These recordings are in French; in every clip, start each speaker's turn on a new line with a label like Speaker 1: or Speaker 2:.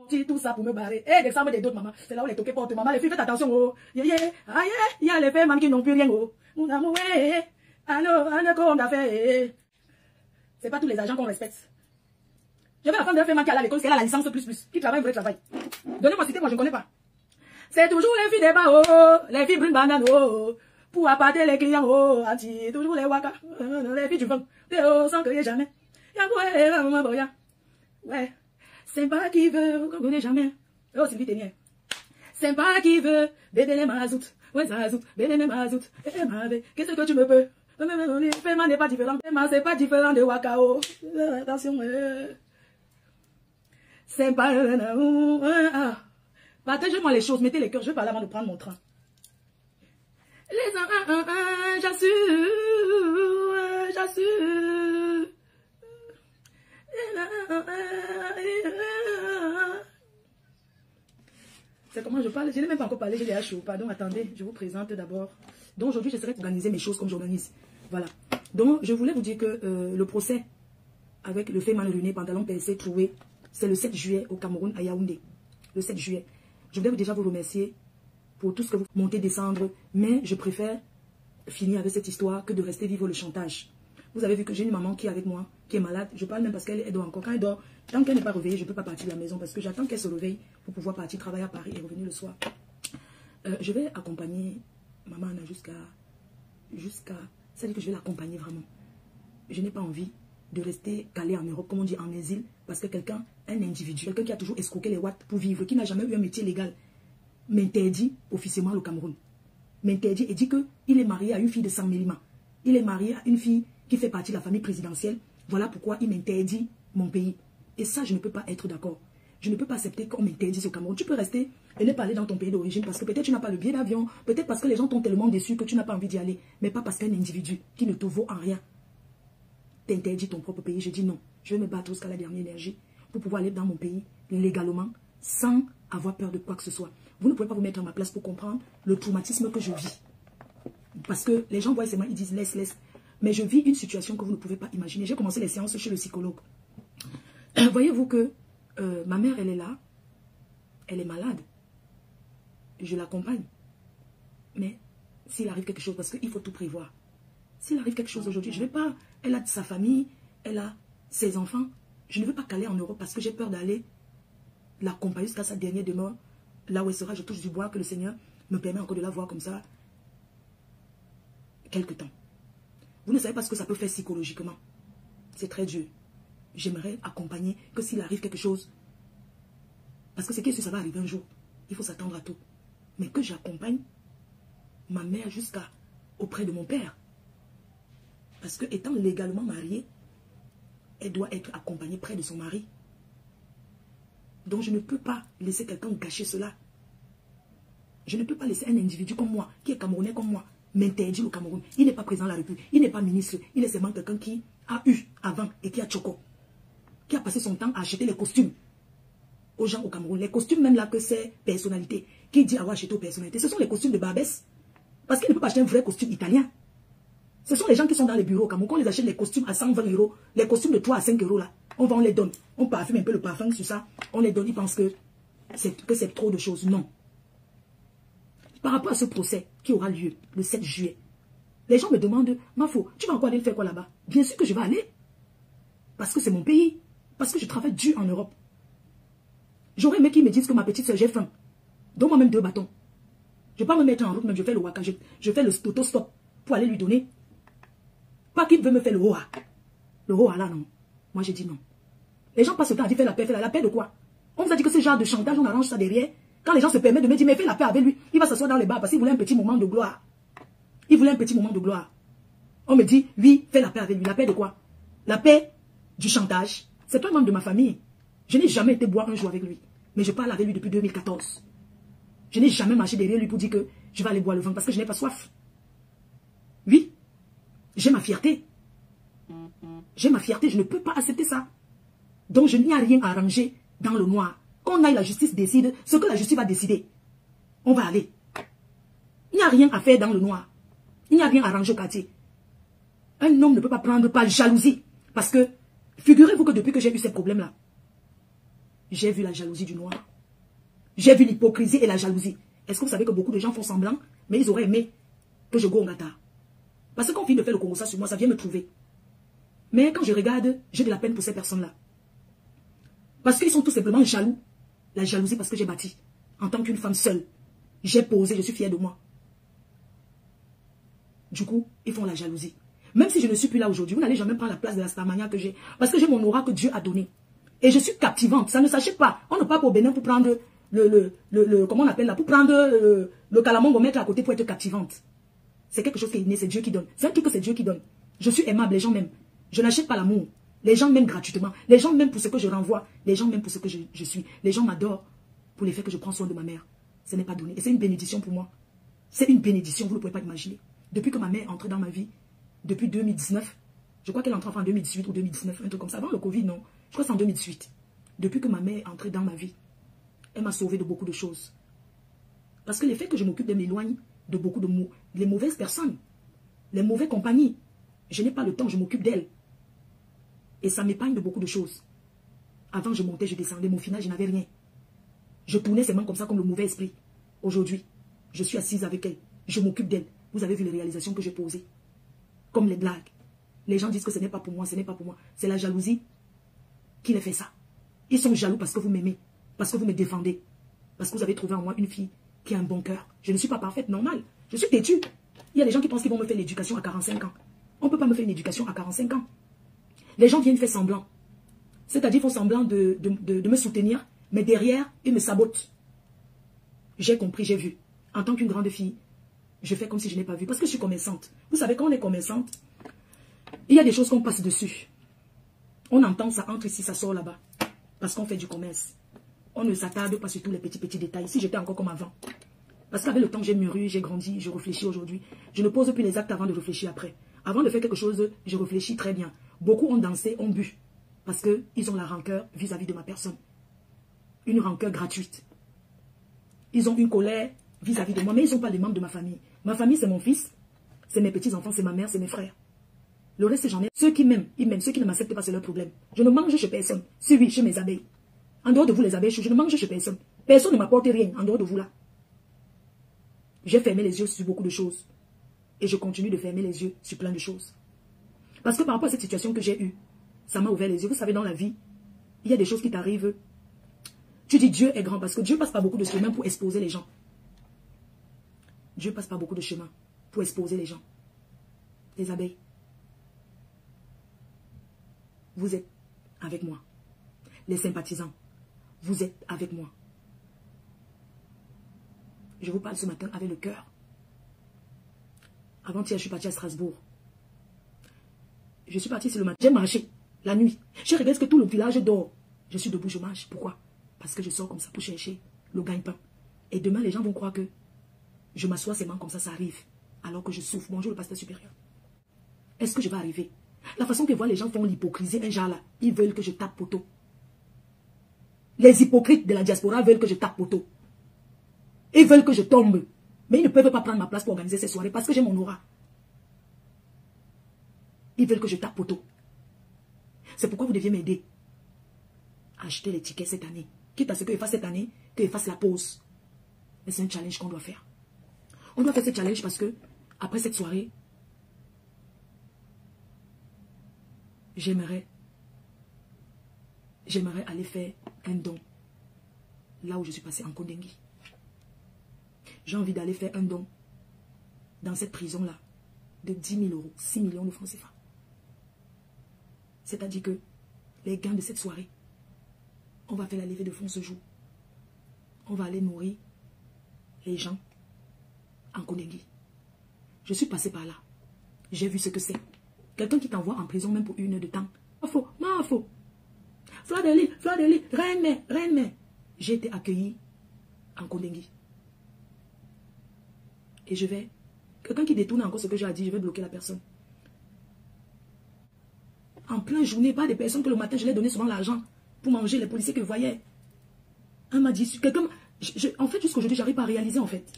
Speaker 1: tout ça pour me barrer. Et descendre des d'autres mamans. C'est là où les toqués portent maman. Les filles, faites attention, oh. Il y a les femmes qui n'ont plus rien, oh. Mon amour, c'est pas tous les agents qu'on respecte. Je vais apprendre d'un femme qui est à l'école, qui a la licence plus, qui travaille un vrai travail. Donnez-moi cité, moi je ne connais pas. C'est toujours les filles des bas, oh, les filles brunes bananes, oh, pour appâter les clients, oh, anti, toujours les waka, les filles du vent, oh, sans crier jamais. Ouais, c'est pas qui veut, qu'on connaît jamais. Oh, Sylvie Ténier. C'est pas qui veut, bébé les mazout, ouais, zazout, bébé les mazout, qu'est-ce que tu me peux? Fais-moi n'est pas différent, c'est pas différent de Wakao. Attention, c'est pas, partagez-moi les choses, mettez les cœurs, je vais parler avant de prendre mon train. Les j'assure. C'est comment je parle, je n'ai même pas encore parlé, j'ai les chaud. Pardon, attendez, je vous présente d'abord. Donc aujourd'hui, j'essaierai d'organiser mes choses comme j'organise. Voilà. Donc, je voulais vous dire que le procès avec le fait Runé, pantalon PSC trouvé, c'est le 7 juillet au Cameroun, à Yaoundé. Le 7 juillet. Je voulais déjà vous remercier pour tout ce que vous montez, descendre, mais je préfère finir avec cette histoire que de rester vivre le chantage. Vous avez vu que j'ai une maman qui est avec moi, qui est malade. Je parle même parce qu'elle dort encore. Quand elle dort, tant qu'elle n'est pas réveillée, je ne peux pas partir de la maison parce que j'attends qu'elle se réveille pour pouvoir partir travailler à Paris et revenir le soir. Je vais accompagner maman Anna jusqu'à... C'est-à-dire que je vais l'accompagner vraiment. Je n'ai pas envie de rester calé en Europe, comme on dit, en exil, parce que quelqu'un, un individu, quelqu'un qui a toujours escroqué les watts pour vivre, qui n'a jamais eu un métier légal, m'interdit officiellement le Cameroun. M'interdit et dit qu'il est marié à une fille de San Mélima. Il est marié à une fille qui fait partie de la famille présidentielle. Voilà pourquoi il m'interdit mon pays. Et ça, je ne peux pas être d'accord. Je ne peux pas accepter qu'on m'interdise au Cameroun. Tu peux rester et ne pas aller dans ton pays d'origine parce que peut-être tu n'as pas le billet d'avion, peut-être parce que les gens t'ont tellement déçu que tu n'as pas envie d'y aller, mais pas parce qu'un individu qui ne te vaut en rien t'interdit ton propre pays. Je dis non. Je vais me battre jusqu'à la dernière énergie pour pouvoir aller dans mon pays légalement sans avoir peur de quoi que ce soit. Vous ne pouvez pas vous mettre à ma place pour comprendre le traumatisme que je vis. Parce que les gens voient seulement, ils disent laisse. Mais je vis une situation que vous ne pouvez pas imaginer. J'ai commencé les séances chez le psychologue. Voyez-vous que ma mère, elle est là. Elle est malade. Je l'accompagne. Mais s'il arrive quelque chose, parce qu'il faut tout prévoir. S'il arrive quelque chose aujourd'hui, je ne vais pas... Elle a sa famille, elle a ses enfants. Je ne veux pas caler en Europe parce que j'ai peur d'aller l'accompagner jusqu'à sa dernière demeure. Là où elle sera, je touche du bois, que le Seigneur me permet encore de la voir comme ça quelque temps. Vous ne savez pas ce que ça peut faire psychologiquement. C'est très dur. J'aimerais accompagner que s'il arrive quelque chose, parce que c'est que ça va arriver un jour, il faut s'attendre à tout. Mais que j'accompagne ma mère jusqu'à auprès de mon père. Parce que étant légalement mariée, elle doit être accompagnée près de son mari. Donc je ne peux pas laisser quelqu'un gâcher cela. Je ne peux pas laisser un individu comme moi, qui est camerounais comme moi, m'interdire le Cameroun. Il n'est pas président de la République, il n'est pas ministre, il est seulement quelqu'un qui a eu avant et qui a choco. Qui a passé son temps à acheter les costumes aux gens au Cameroun. Les costumes même là que c'est personnalité. Qui dit avoir acheté aux personnalités? Ce sont les costumes de Barbès. Parce qu'il ne peut pas acheter un vrai costume italien. Ce sont les gens qui sont dans les bureaux au Cameroun. Quand on les achète les costumes à 120 €, les costumes de 3 à 5 € là, on les donne. On parfume un peu le parfum sur ça. On les donne, ils pensent que c'est trop de choses. Non. Par rapport à ce procès qui aura lieu le 7 juillet, les gens me demandent, Mafo, tu vas encore aller faire quoi là-bas? Bien sûr que je vais aller. Parce que c'est mon pays. Parce que je travaille dur en Europe. J'aurais aimé qu'ils me disent que ma petite soeur, j'ai faim. Donne-moi même 2 bâtons. Je ne vais pas me mettre en route, même je fais le waka. Je fais le auto-stop pour aller lui donner. Pas qu'il veut me faire le hoa. Le hoa là, non. Moi, j'ai dit non. Les gens passent le temps à dire fais la paix de quoi? On vous a dit que ce genre de chantage, on arrange ça derrière. Quand les gens se permettent de me dire, mais fais la paix avec lui, il va s'asseoir dans les bars parce qu'il voulait un petit moment de gloire. Il voulait un petit moment de gloire. On me dit, oui, fais la paix avec lui. La paix de quoi? La paix du chantage. C'est pas un membre de ma famille. Je n'ai jamais été boire un jour avec lui. Mais je parle avec lui depuis 2014. Je n'ai jamais marché derrière lui pour dire que je vais aller boire le vin parce que je n'ai pas soif. Oui, j'ai ma fierté. J'ai ma fierté, je ne peux pas accepter ça. Donc je n'y a rien à arranger dans le noir. Qu'on aille, la justice décide ce que la justice va décider. On va aller. Il n'y a rien à faire dans le noir. Il n'y a rien à arranger au quartier. Un homme ne peut pas prendre par jalousie. Parce que, figurez-vous que depuis que j'ai eu ces problèmes-là, j'ai vu la jalousie du noir. J'ai vu l'hypocrisie et la jalousie. Est-ce que vous savez que beaucoup de gens font semblant, mais ils auraient aimé que je go au Ngata? Parce que quand on finit de faire le Congo sur moi, ça vient me trouver. Mais quand je regarde, j'ai de la peine pour ces personnes-là. Parce qu'ils sont tout simplement jaloux. La jalousie parce que j'ai bâti. En tant qu'une femme seule. J'ai posé, je suis fière de moi. Du coup, ils font la jalousie. Même si je ne suis plus là aujourd'hui, vous n'allez jamais prendre la place de la Starmania que j'ai. Parce que j'ai mon aura que Dieu a donné. Et je suis captivante. Ça ne s'achète pas. On ne part pas au Bénin pour prendre comment on appelle là, pour prendre le calamongo, mettre à côté pour être captivante. C'est quelque chose qui est inné, c'est Dieu qui donne. C'est un truc que c'est Dieu qui donne. Je suis aimable, les gens m'aiment. Je n'achète pas l'amour. Les gens m'aiment gratuitement. Les gens m'aiment pour ce que je renvoie. Les gens m'aiment pour ce que je suis. Les gens m'adorent pour l'effet que je prends soin de ma mère. Ce n'est pas donné. Et c'est une bénédiction pour moi. C'est une bénédiction, vous ne pouvez pas imaginer. Depuis que ma mère est entrée dans ma vie, depuis 2019, je crois qu'elle est entrée en 2018 ou 2019, un truc comme ça. Avant le Covid, non. Je crois que c'est en 2018. Depuis que ma mère est entrée dans ma vie, elle m'a sauvé de beaucoup de choses. Parce que l'effet que je m'occupe d'elle m'éloigne de beaucoup de les mauvaises personnes, les mauvaises compagnies. Je n'ai pas le temps, je m'occupe d'elle. Et ça m'épargne de beaucoup de choses. Avant, je montais, je descendais, mon final, je n'avais rien. Je tournais ses mains comme ça, comme le mauvais esprit. Aujourd'hui, je suis assise avec elle. Je m'occupe d'elle. Vous avez vu les réalisations que j'ai posées. Comme les blagues. Les gens disent que ce n'est pas pour moi, ce n'est pas pour moi. C'est la jalousie qui les fait ça. Ils sont jaloux parce que vous m'aimez. Parce que vous me défendez. Parce que vous avez trouvé en moi une fille qui a un bon cœur. Je ne suis pas parfaite, normal. Je suis têtue. Il y a des gens qui pensent qu'ils vont me faire l'éducation à 45 ans. On ne peut pas me faire une éducation à 45 ans. Les gens viennent faire semblant. C'est-à-dire, ils font semblant de me soutenir, mais derrière, ils me sabotent. J'ai compris, j'ai vu. En tant qu'une grande fille, je fais comme si je n'ai pas vu. Parce que je suis commerçante. Vous savez, quand on est commerçante, il y a des choses qu'on passe dessus. On entend, ça entre ici, ça sort là-bas. Parce qu'on fait du commerce. On ne s'attarde pas sur tous les petits détails. Si j'étais encore comme avant. Parce qu'avec le temps, j'ai mûri, j'ai grandi, je réfléchis aujourd'hui. Je ne pose plus les actes avant de réfléchir après. Avant de faire quelque chose, je réfléchis très bien. Beaucoup ont dansé, ont bu. Parce qu'ils ont la rancœur vis-à-vis de ma personne. Une rancœur gratuite. Ils ont une colère vis-à-vis de moi, mais ils ne sont pas les membres de ma famille. Ma famille, c'est mon fils, c'est mes petits-enfants, c'est ma mère, c'est mes frères. Le reste, j'en ai. Ceux qui m'aiment, ils m'aiment. Ceux qui ne m'acceptent pas, c'est leur problème. Je ne mange chez personne. Si oui, chez mes abeilles. En dehors de vous, les abeilles, je ne mange chez personne. Personne ne m'apporte rien en dehors de vous là. J'ai fermé les yeux sur beaucoup de choses. Et je continue de fermer les yeux sur plein de choses. Parce que par rapport à cette situation que j'ai eue, ça m'a ouvert les yeux. Vous savez, dans la vie, il y a des choses qui t'arrivent. Tu dis Dieu est grand parce que Dieu passe pas beaucoup de chemin pour exposer les gens. Dieu passe pas beaucoup de chemin pour exposer les gens. Les abeilles. Vous êtes avec moi. Les sympathisants, vous êtes avec moi. Je vous parle ce matin avec le cœur. Avant-hier, je suis partie à Strasbourg. Je suis partie sur le matin. J'ai marché la nuit. Je regarde que tout le village dort. Je suis debout, je marche. Pourquoi? Parce que je sors comme ça pour chercher le gagne-pain. Et demain, les gens vont croire que je m'assois seulement comme ça arrive. Alors que je souffre. Bonjour le pasteur supérieur. Est-ce que je vais arriver? La façon que voient les gens font l'hypocrisie, un genre là. Ils veulent que je tape poteau. Les hypocrites de la diaspora veulent que je tape poteau. Ils veulent que je tombe. Mais ils ne peuvent pas prendre ma place pour organiser ces soirées parce que j'ai mon aura. Ils veulent que je tape poteau. C'est pourquoi vous deviez m'aider. Acheter les tickets cette année. Quitte à ce que je fasse cette année, que je fasse la pause. Mais c'est un challenge qu'on doit faire. On doit faire ce challenge parce que, après cette soirée, j'aimerais aller faire un don. Là où je suis passée en Kondengui. J'ai envie d'aller faire un don dans cette prison-là de 10 000 euros, 6 millions de francs CFA. C'est-à-dire que les gains de cette soirée, on va faire la levée de fonds ce jour. On va aller nourrir les gens en Kondengui. Je suis passée par là. J'ai vu ce que c'est. Quelqu'un qui t'envoie en prison même pour 1 heure de temps. Faux, non, faux. Fleur de Lys, reine-mère. J'ai été accueillie en Kondengui. Et je vais... Quelqu'un qui détourne encore ce que j'ai dit, je vais bloquer la personne. En pleine journée, pas des personnes que le matin, je leur donnais souvent l'argent pour manger, les policiers que je voyais. Un m'a dit... En fait, jusqu'aujourd'hui, j'arrive pas à réaliser, en fait.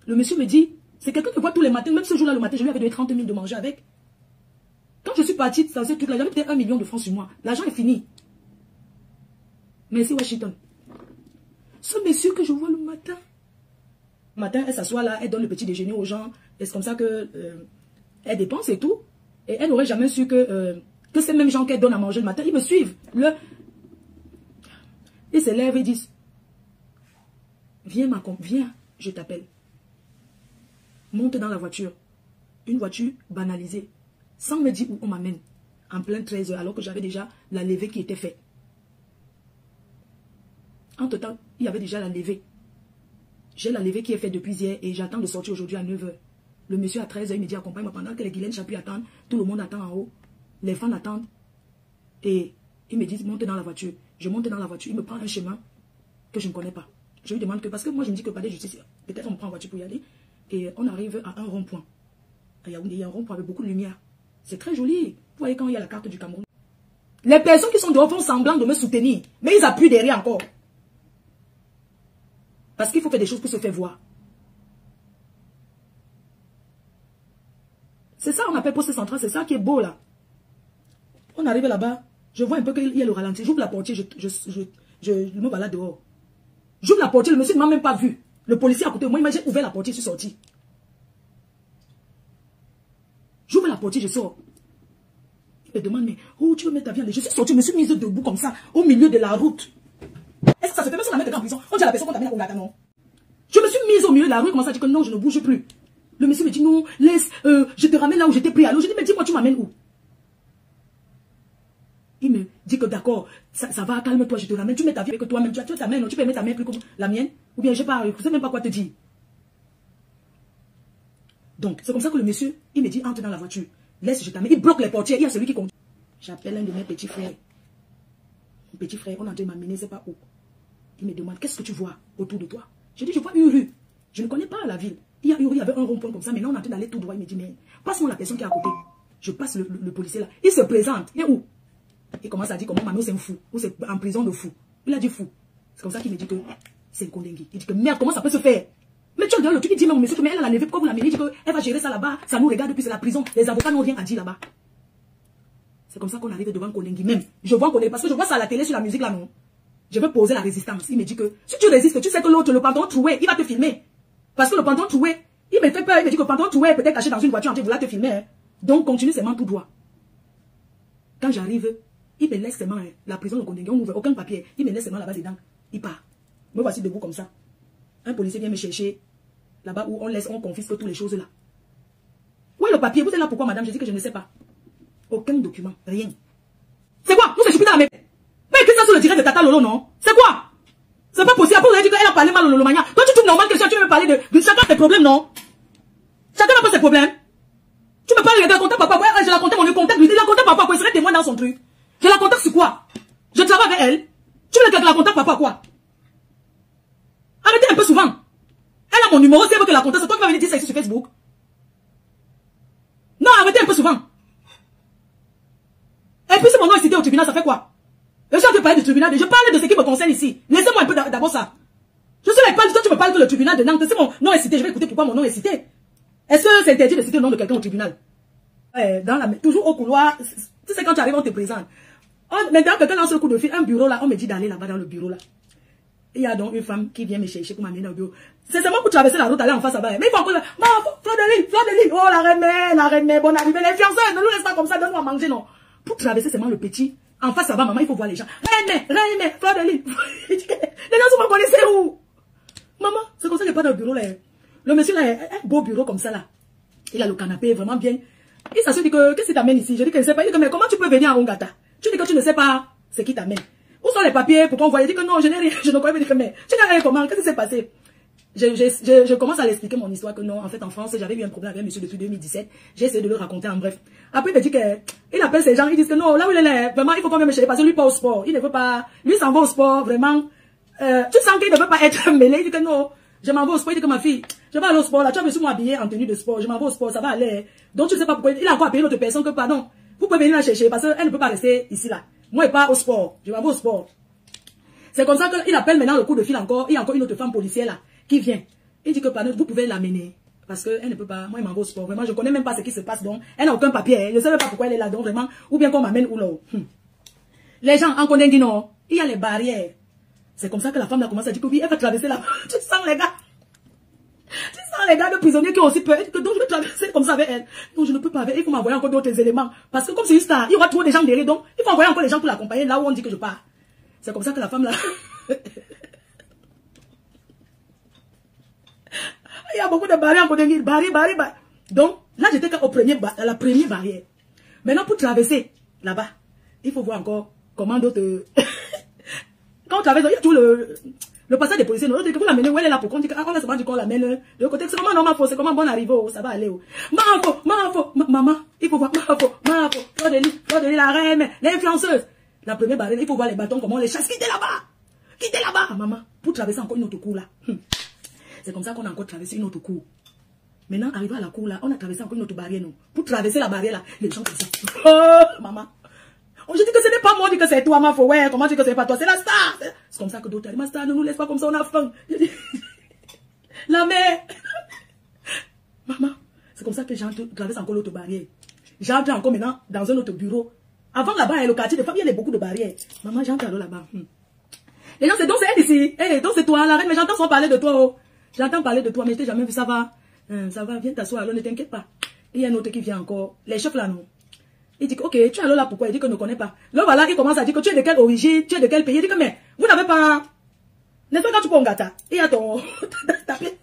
Speaker 1: Le monsieur me dit, c'est quelqu'un que voit tous les matins, même ce jour-là, le matin, je lui avais donné 30 000 de manger avec. Quand je suis partie, ça faisait toute la... J'avais peut-être 1 million de francs sur moi. L'argent est fini. Merci Washington. Ce monsieur que je vois le matin. Le matin, elle s'assoit là, elle donne le petit déjeuner aux gens. Et c'est comme ça que elle dépense et tout. Et elle n'aurait jamais su que ces mêmes gens qu'elle donne à manger le matin, ils me suivent. Ils se lèvent et disent, viens, viens, je t'appelle. Monte dans la voiture. Une voiture banalisée. Sans me dire où on m'amène. En plein 13 heures, alors que j'avais déjà la levée qui était faite. Entre-temps, il y avait déjà la levée. J'ai la levée qui est faite depuis hier et j'attends de sortir aujourd'hui à 9 h. Le monsieur à 13 h, il me dit accompagne-moi pendant que les Guilaines Chapuis attendent. Tout le monde attend en haut. Les fans attendent. Et il me dit monte dans la voiture. Je monte dans la voiture. Il me prend un chemin que je ne connais pas. Je lui demande que, parce que moi je me dis que par des justice, peut-être on me prend en voiture pour y aller. Et on arrive à un rond-point. Il y a un rond-point avec beaucoup de lumière. C'est très joli. Vous voyez quand il y a la carte du Cameroun. Les personnes qui sont dehors font semblant de me soutenir. Mais ils appuient derrière encore. Parce qu'il faut faire des choses pour se faire voir. C'est ça on appelle poste central. C'est ça qui est beau là. On arrive là-bas. Je vois un peu qu'il y a le ralenti. J'ouvre la portière. Je me balade dehors. J'ouvre la portière. Le monsieur ne m'a même pas vu. Le policier à côté de moi, j'ai ouvert la portière. Je suis sorti. J'ouvre la portière. Je sors. Il me demande, mais où tu veux mettre ta viande? Je suis sorti. Je me suis mise debout comme ça. Au milieu de la route. Est-ce que ça se fait même si on la met en prison? On dit à la personne qu'on t'amène au Ghana, non? Je me suis mise au milieu de la rue, il commence à dire que non, je ne bouge plus. Le monsieur me dit non, laisse, je te ramène là où j'étais pris. Alors je dis, mais dis-moi, tu m'amènes où? Il me dit que d'accord, ça va, calme-toi, je te ramène, tu mets ta vie avec toi-même, tu as ta main, non, tu peux mettre ta main plus comme la mienne, ou bien je ne sais même pas quoi te dire. Donc, c'est comme ça que le monsieur, il me dit, entre dans la voiture, laisse, je t'amène, il bloque les portières, il y a celui qui conduit. J'appelle un de mes petits frères. Mon petit frère, on est en train de m'amener, c'est pas où. Il me demande, qu'est-ce que tu vois autour de toi? Je dis, je vois une rue. Je ne connais pas la ville. Il y a une rue, il y avait un rond-point comme ça. Maintenant, on est en train d'aller tout droit. Il me dit, mais passe-moi la personne qui est à côté. Je passe le policier là. Il se présente. Il est où? Il commence à dire comment Mano c'est un fou. Ou c'est en prison de fou. Il a dit fou. C'est comme ça qu'il me dit que c'est le Kondengui. Il dit que merde, comment ça peut se faire? Mais tu regardes le truc, il dit, mais monsieur, mais elle a levé. Pourquoi vous la menez? Il dit qu'elle va gérer ça là-bas. Ça nous regarde depuis c'est la prison. Les avocats n'ont rien à dire là-bas. C'est comme ça qu'on arrive devant Kondengui. Même, je vois Kondengui parce que je vois ça à la télé sur la musique là, non? Je veux poser la résistance. Il me dit que si tu résistes, tu sais que l'autre, le pantalon troué, il va te filmer. Parce que le pantalon troué, il me fait peur. Il me dit que le pantalon troué est peut-être caché dans une voiture en train de vouloir te filmer. Hein. Donc continue seulement tout droit. Quand j'arrive, il me laisse seulement la prison de Kondengui. On n'ouvre aucun papier. Il me laisse seulement là-bas dedans. Il part. Me voici debout comme ça. Un policier vient me chercher là-bas où on confisque toutes les choses là. Où est le papier? Vous êtes là pourquoi, madame? Je dis que je ne sais pas. Aucun document. Rien. C'est quoi? Nous, c'est Jupiter la mer. Mais qu'est-ce que ça sur le direct de Tata Lolo, non? C'est quoi? C'est pas possible. Après, vous avez dit qu'elle a parlé mal au Lolo Mania. Toi, tu trouves normal que tu veux me parler de chacun ses problèmes, non? Chacun n'a pas ses problèmes. Tu me parles de la contact papa. Ouais, je la contacte, on le contacte. Je la contacte papa, quoi. Il serait témoin dans son truc. Je la contacte sur quoi? Je travaille avec elle. Tu veux que la contacte papa, quoi? Arrêtez un peu souvent. Elle a mon numéro, si elle veut que la contacte, c'est toi qui vas venir dire ça ici sur Facebook. Non, arrêtez un peu souvent. Et puis si mon nom est cité au tribunal, ça fait quoi? Je suis en train de parler du tribunal, je parle de ce qui me concerne ici. Laissez-moi un peu d'abord ça. Je suis là, toi tu me parles que le tribunal de Nantes, si mon nom est cité, je vais écouter pourquoi mon nom est cité. Est-ce que c'est interdit de citer le nom de quelqu'un au tribunal? Toujours au couloir, tu sais quand tu arrives, on te présente. Maintenant, quelqu'un lance le coup de fil, un bureau là, on me dit d'aller là-bas dans le bureau là. Il y a donc une femme qui vient me chercher pour m'amener dans le bureau. C'est seulement pour traverser la route, aller en face là-bas. Mais il faut encore... Fleur de Lille, oh la reine, bonne arrivée, les fiancés, ne nous laisse pas comme ça, donne-nous à manger, non. Pour traverser seulement le petit, en face là-bas, maman, il faut voir les gens. Reine, Fleur de Lille. Les gens sont me connaissez où? Maman, c'est comme ça que je pas dans le bureau là. Le monsieur là, un beau bureau comme ça là. Il a le canapé vraiment bien. Il s'assure dit que, qu'est-ce qui t'amène ici? Je dis que je ne sais pas. Il dit que, mais comment tu peux venir à Ongata? Tu dis que tu ne sais pas ce qui t'amène. Où sont les papiers pour qu'on voie? Il dit que non, je n'ai rien, je ne connais pas. Il dit que, mais tu n'as rien comment? Qu'est-ce qui s'est passé? Je commence à l'expliquer mon histoire que non, en fait, en France, j'avais eu un problème avec un monsieur depuis 2017. J'ai essayé de le raconter en bref. Après, il me dit qu'il appelle ces gens, ils disent que non, là où il est, vraiment, il faut quand même me chercher parce que lui, pas au sport. Il ne veut pas, lui s'en va au sport, vraiment. Tu sens qu'il ne veut pas être mêlé. Il dit que non, je m'en vais au sport. Il dit que ma fille, je vais aller au sport, là, tu as vu moi habillé en tenue de sport. Je m'en vais au sport, ça va aller. Donc, tu ne sais pas pourquoi. Il a encore appelé l'autre personne que, pardon, vous pouvez venir la chercher parce qu'elle ne peut pas rester ici, là. Moi, je pars au sport. Je m'en vais au sport. C'est comme ça qu'il appelle maintenant le coup de fil encore. Il y a encore une autre femme policière là, qui vient. Il dit que pardon, vous pouvez l'amener. Parce qu'elle ne peut pas, moi, il m'en va au sport. Vraiment, je ne connais même pas ce qui se passe. Donc, elle n'a aucun papier. Je ne sais même pas pourquoi elle est là. Donc, vraiment, ou bien qu'on m'amène où là. Les gens en Kondengui, non. Il y a les barrières. C'est comme ça que la femme là commence à dire que oui, elle va traverser là. Tu sens les gars. Tu sens les gars de prisonniers qui ont aussi peur. Que donc je vais traverser comme ça avec elle. Non, je ne peux pas avec elle. Il faut m'envoyer encore d'autres éléments. Parce que comme c'est une star, il y aura trop de gens derrière. Donc, il faut envoyer encore les gens pour l'accompagner là où on dit que je pars. C'est comme ça que la femme là... Il y a beaucoup de barrières en Côte d'Ivoire. Barrières. Donc, là, j'étais à la première barrière. Maintenant, pour traverser là-bas, il faut voir encore comment d'autres... Quand on traverse, il y a tout le passage des policiers. On dit que vous l'amenez où elle est là pour qu'on dit qu'on a seulement dit qu'on l'amène de l'autre côté. C'est comment non, c'est comment bon arriver, ça va aller. Maman, il faut voir, Fleur de Lys, la reine, l'influenceuse. La première barrière, il faut voir les bâtons, comment on les chasse. Quittez là-bas, maman, pour traverser encore une autre cour là. C'est comme ça qu'on a encore traversé une autre cour. Maintenant, arrivé à la cour là, on a traversé encore une autre barrière, non. Pour traverser la barrière là, les gens comme ça. Oh, maman. On dit que ce n'est pas moi, on dit que c'est toi, ma faux. Ouais, comment tu dis que c'est pas toi, c'est la star. C'est comme ça que d'autres disent, ma star, ne nous laisse pas comme ça, on a faim. La mère. Maman, c'est comme ça que j'entre, traverse encore l'autre barrière. J'entre encore maintenant dans un autre bureau. Avant là-bas, le quartier de femmes, il y a beaucoup de barrières. Maman, j'entre alors là-bas. Les gens, c'est donc c'est elle ici. Eh, donc c'est toi, la reine, mais j'entends son parler de toi. Oh. J'entends parler de toi, mais je t'ai jamais vu, ça va. Ça va, viens t'asseoir, alors ne t'inquiète pas. Il y a un autre qui vient encore. Les chefs là, non. Il dit que, ok, tu es alors là, pourquoi? Il dit que ne connaît pas. Là, voilà, il commence à dire que tu es de quelle origine, tu es de quel pays. Il dit que, mais, vous n'avez pas... N'est-ce pas quand tu prends un gâteau? Il y a ton... ta pièce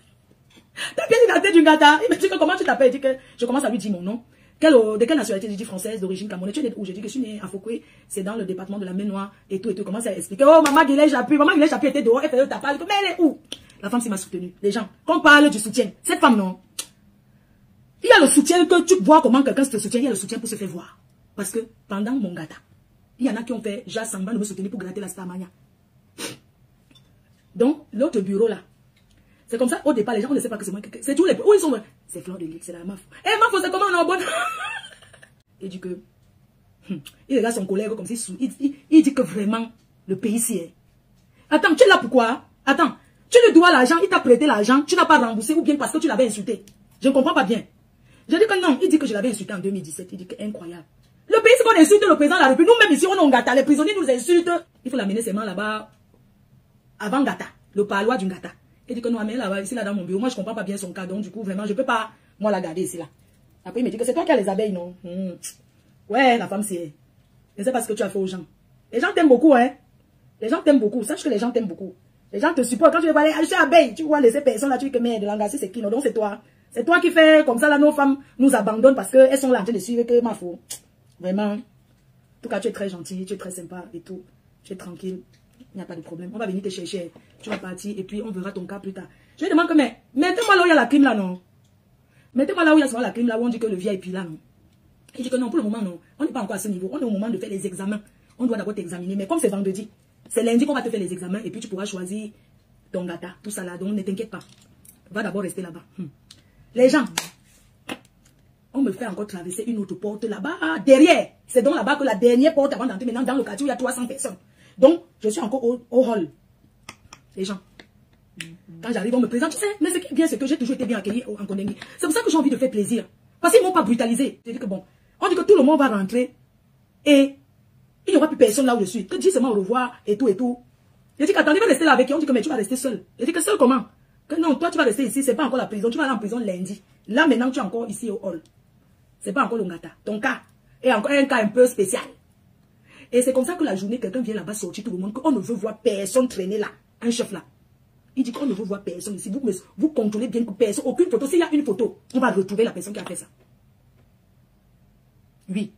Speaker 1: dans la tête du gâteau. Il me dit que comment tu t'appelles? Il dit que, je commence à lui dire mon nom. De quelle nationalité? Je dis française, d'origine camerounaise. Tu es où? Je dis que je suis née à Fokoué. C'est dans le département de la Maine-Noire. Et tout. Il commence à expliquer. Oh, maman Guillet Chapuis. Maman Guillet Chapuis était dehors. Elle faisait ta parole. Mais elle est où? La femme s'y m'a soutenue. Les gens, quand on parle du soutien, cette femme, non. Il y a le soutien que tu vois comment quelqu'un te soutient. Il y a le soutien pour se faire voir. Parce que pendant mon gâteau, il y en a qui ont fait déjà semblant de me soutenir pour gratter la Starmania. Donc, l'autre bureau là, c'est comme ça, au départ, les gens ne savent pas que c'est moi. C'est tous les... Où ils sont? C'est Fleur de Lys, c'est la MAF. Eh, MAF, c'est comment on est en bonne? Il dit que... Il regarde son collègue comme si... Il dit que vraiment, le pays s'y est. Attends, tu es là pourquoi? Attends, tu lui dois l'argent, il t'a prêté l'argent, tu n'as pas remboursé ou bien parce que tu l'avais insulté. Je ne comprends pas bien. Je dis que non, il dit que je l'avais insulté en 2017. Il dit que incroyable. Le pays, c'est qu'on insulte le président de la République. Nous-mêmes ici, on Ngata. Les prisonniers nous insultent. Il faut l'amener seulement là-bas, avant Ngata, le parloir du Ngata. Il dit que non, amène là-bas, ici, là, dans mon bureau. Moi, je comprends pas bien son cas. Donc, du coup, vraiment, je peux pas, moi, la garder ici, là. Après, il me dit que c'est toi qui as les abeilles, non? Ouais, la femme, c'est... Je ne sais pas ce que tu as fait aux gens. Les gens t'aiment beaucoup, hein? Les gens t'aiment beaucoup. Sache que les gens t'aiment beaucoup. Les gens te supportent. Quand tu vas aller acheter abeille, tu vois, ces personnes là, tu dis que merde, l'engagé, c'est qui, non? Donc, c'est toi. C'est toi qui fais comme ça, là, nos femmes nous abandonnent parce qu'elles sont là en train de suivre que ma faux. Vraiment. En tout cas, tu es très gentil, tu es très sympa et tout. Tu es tranquille. Il n'y a pas de problème. On va venir te chercher. Tu vas partir et puis on verra ton cas plus tard. Je lui demande que, mais, mettez-moi là où il y a la clim là, non? Mettez-moi là où il y a souvent la clim là où on dit que le VIP là, non? Il dit que non, pour le moment, non. On n'est pas encore à ce niveau. On est au moment de faire les examens. On doit d'abord t'examiner. Mais comme c'est vendredi, c'est lundi qu'on va te faire les examens et puis tu pourras choisir ton gâteau, tout ça là. Donc ne t'inquiète pas. Va d'abord rester là-bas. Les gens, on me fait encore traverser une autre porte là-bas, derrière. C'est donc là-bas que la dernière porte avant d'entrer maintenant dans le quartier où il y a 300 personnes. Donc, je suis encore au hall. Les gens, quand j'arrive, on me présente, tu sais, mais ce qui est bien, c'est que j'ai toujours été bien accueilli en Côte d'Ivoire. C'est pour ça que j'ai envie de faire plaisir. Parce qu'ils ne m'ont pas brutalisé. Je dis que bon, on dit que tout le monde va rentrer et il n'y aura plus personne là où je suis. Que dis seulement au revoir et tout et tout. Je dis qu'attendez, va rester là avec eux. On dit que mais tu vas rester seul. Je dis que seul comment? Que non, toi tu vas rester ici, c'est pas encore la prison, tu vas aller en prison lundi. Là maintenant tu es encore ici au hall. C'est pas encore le Ngata. Ton cas est encore un cas un peu spécial. Et c'est comme ça que la journée, quelqu'un vient là-bas sortir tout le monde, qu'on ne veut voir personne traîner là. Un chef là. Il dit qu'on ne veut voir personne ici. Vous contrôlez bien que personne, aucune photo. S'il y a une photo, on va retrouver la personne qui a fait ça. Oui.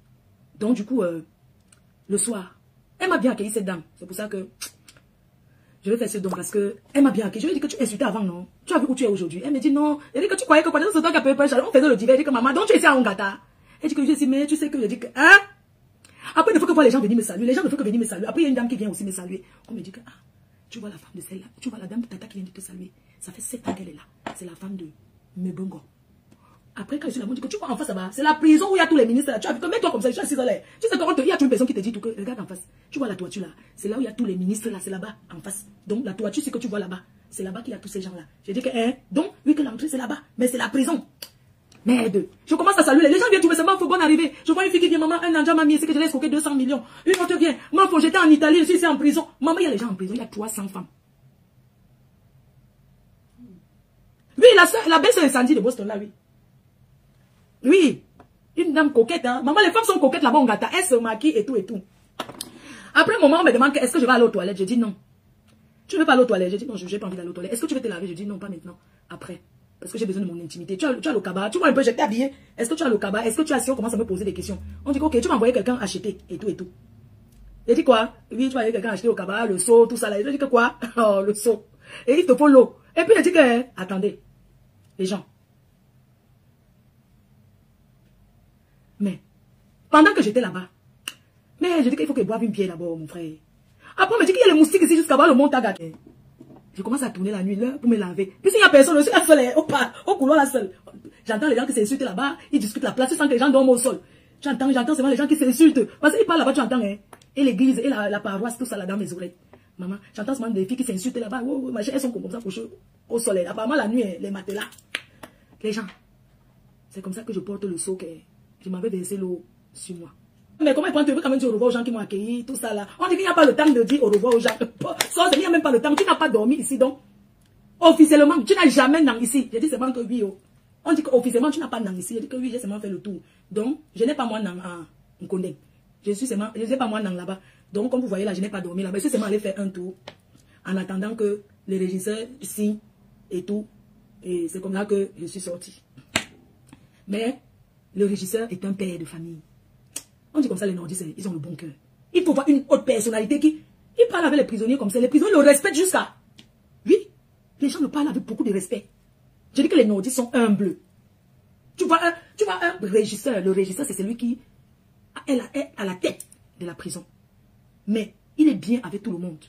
Speaker 1: Donc du coup, le soir, elle m'a bien accueilli cette dame. C'est pour ça que... Je vais faire ce don parce que elle m'a bien accueilli. Je lui ai dit que tu insultais avant, non? Tu as vu où tu es aujourd'hui? Elle me dit non. Elle dit que tu croyais que c'est toi qui as payé pas cher. On faisait le divers. Elle dit que maman, donc tu es ici à Ngata. Elle dit que je dis, mais tu sais que je dis que, hein? Après, il faut que voir les gens venir me saluer. Les gens ne font que venir me saluer. Après, il y a une dame qui vient aussi me saluer. On me dit que, ah, tu vois la femme de celle-là. Tu vois la dame de Tata qui vient de te saluer. Ça fait 7 ans qu'elle est là. C'est la femme de Mebongo. Après, quand je suis là, on dit que tu vois en face là-bas, c'est la prison où il y a tous les ministres là. Tu as vu que mets-toi comme ça, je suis assise là. Tu sais qu'il y a une personne qui te dit tout que regarde en face. Tu vois la toiture là. C'est là où il y a tous les ministres là, c'est là-bas en face. Donc la toiture, c'est que tu vois là-bas. C'est là-bas qu'il y a tous ces gens là. J'ai dit que, hein, donc, oui que l'entrée c'est là-bas, mais c'est la prison. Merde. Je commence à saluer. Les gens viennent trouver ça. Faut bonne arrivée. Je vois une fille qui dit, maman, un ange m'a mis, c'est que je laisse escroquer 200 millions. Une autre vient. Maman, j'étais en Italie, je suis ici en prison. Maman, il y a les gens en prison. Il y a 300 femmes. Oui, la belle sœur Sandy de Boston, là, oui. Oui. Une dame coquette, hein. Maman, les femmes sont coquettes là-bas, on gâte. Elles se maquillent et tout et tout. Après, un moment, on me demande, est-ce que je vais aller aux toilettes? Je dis non. Tu ne veux pas aller aux toilettes? Je dis non, je n'ai pas envie d'aller aux toilettes. Est-ce que tu veux te laver? Je dis non, pas maintenant. Après. Parce que j'ai besoin de mon intimité. Tu as le cabas, tu vois un peu, j'étais habillée. Est-ce que tu as le cabas? Est-ce que tu as si on commence à me poser des questions? On dit ok, tu vas envoyer quelqu'un acheter et tout et tout. Il dit quoi? Oui, tu vas envoyer quelqu'un acheter au cabas, le seau, tout ça là. Je dis que quoi? Oh, le seau. Et il te faut l'eau. Et puis il dit que, attendez, les gens. Mais, pendant que j'étais là-bas, mais je dis qu'il faut que je boive une bière d'abord, mon frère. Après, on me dit qu'il y a les moustiques ici jusqu'à voir le montagne. Je commence à tourner la nuit là pour me laver. Puis s'il n'y a personne, je suis la seule, au couloir la seule. J'entends les gens qui s'insultent là-bas, ils discutent la place, tu sens que les gens dorment au sol. J'entends seulement les gens qui s'insultent. Parce qu'ils parlent là-bas, tu entends, hein. Et l'église, et la paroisse, tout ça là dans mes oreilles. Maman, j'entends seulement des filles qui s'insultent là-bas. Oh, elles sont comme ça couchées au soleil. Apparemment, la nuit, les matelas. Les gens, c'est comme ça que je porte le seau que je m'avais versé l'eau sur moi. Mais comment tu veux quand même dire au revoir aux gens qui m'ont accueilli, tout ça là. On dit qu'il n'y a pas le temps de dire au revoir aux gens. Il n'y a même pas le temps. Tu n'as pas dormi ici, donc. Officiellement, tu n'as jamais nan ici. J'ai dit seulement que oui. Oh. On dit qu'officiellement, tu n'as pas nan ici. J'ai dit que oui, j'ai seulement fait le tour. Donc, je n'ai pas moi nan à Nkondé. Je n'ai pas moi nan là-bas. Donc, comme vous voyez là, je n'ai pas dormi là-bas. Je suis seulement allé faire un tour en attendant que les régisseurs signent et tout. Et c'est comme ça que je suis sortie. Mais le régisseur est un père de famille. On dit comme ça, les nordistes, ils ont le bon cœur. Il faut voir une autre personnalité qui parle avec les prisonniers comme ça. Les prisonniers le respectent jusqu'à... Oui, les gens le parlent avec beaucoup de respect. Je dis que les nordistes sont humbles. Tu vois un régisseur. Le régisseur, c'est celui qui est à la tête de la prison. Mais il est bien avec tout le monde.